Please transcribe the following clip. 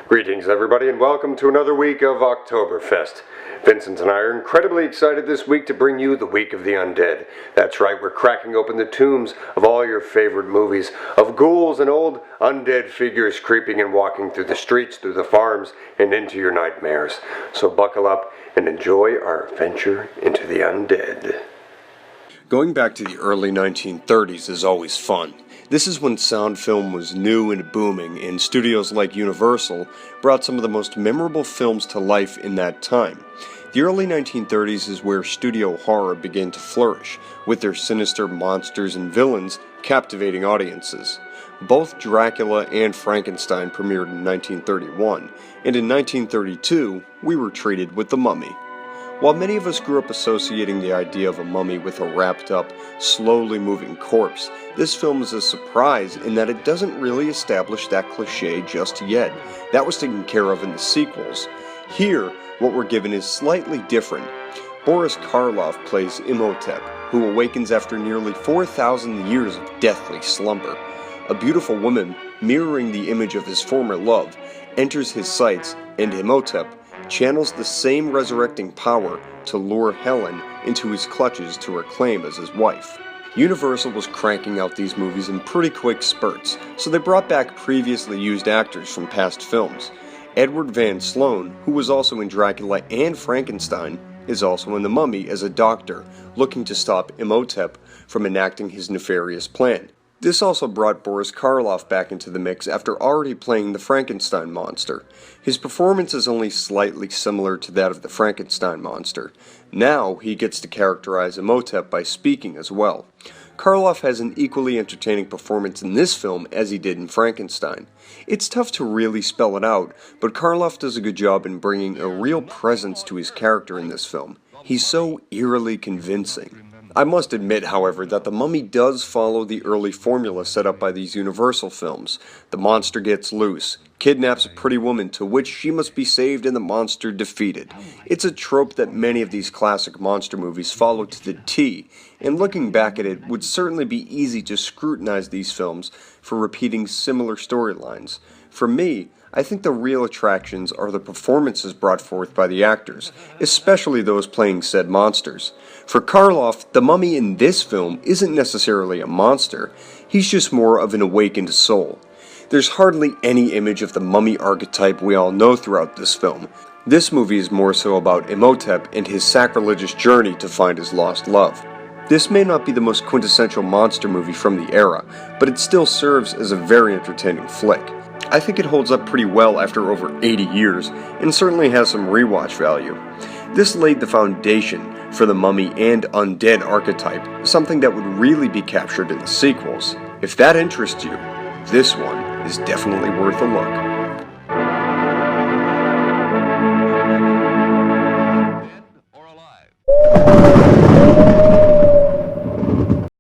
Greetings everybody and welcome to another week of Octoberfest. Vincent and I are incredibly excited this week to bring you the Week of the Undead. That's right, we're cracking open the tombs of all your favorite movies, of ghouls and old undead figures creeping and walking through the streets, through the farms, and into your nightmares. So buckle up and enjoy our adventure into the undead. Going back to the early 1930s is always fun. This is when sound film was new and booming, and studios like Universal brought some of the most memorable films to life in that time. The early 1930s is where studio horror began to flourish, with their sinister monsters and villains captivating audiences. Both Dracula and Frankenstein premiered in 1931, and in 1932 we were treated with The Mummy. While many of us grew up associating the idea of a mummy with a wrapped-up, slowly moving corpse, this film is a surprise in that it doesn't really establish that cliché just yet. That was taken care of in the sequels. Here, what we're given is slightly different. Boris Karloff plays Imhotep, who awakens after nearly 4,000 years of deathly slumber. A beautiful woman, mirroring the image of his former love, enters his sights, and Imhotep channels the same resurrecting power to lure Helen into his clutches to reclaim as his wife. Universal was cranking out these movies in pretty quick spurts, so they brought back previously used actors from past films. Edward Van Sloan, who was also in Dracula and Frankenstein, is also in The Mummy as a doctor, looking to stop Imhotep from enacting his nefarious plan. This also brought Boris Karloff back into the mix after already playing the Frankenstein monster. His performance is only slightly similar to that of the Frankenstein monster. Now he gets to characterize Imhotep by speaking as well. Karloff has an equally entertaining performance in this film as he did in Frankenstein. It's tough to really spell it out, but Karloff does a good job in bringing a real presence to his character in this film. He's so eerily convincing. I must admit, however, that The Mummy does follow the early formula set up by these Universal films. The monster gets loose, kidnaps a pretty woman to which she must be saved and the monster defeated. It's a trope that many of these classic monster movies follow to the T, and looking back at it would certainly be easy to scrutinize these films for repeating similar storylines. For me, I think the real attractions are the performances brought forth by the actors, especially those playing said monsters. For Karloff, the mummy in this film isn't necessarily a monster, he's just more of an awakened soul. There's hardly any image of the mummy archetype we all know throughout this film. This movie is more so about Imhotep and his sacrilegious journey to find his lost love. This may not be the most quintessential monster movie from the era, but it still serves as a very entertaining flick. I think it holds up pretty well after over 80 years, and certainly has some rewatch value. This laid the foundation for the mummy and undead archetype, something that would really be captured in the sequels. If that interests you, this one is definitely worth a look.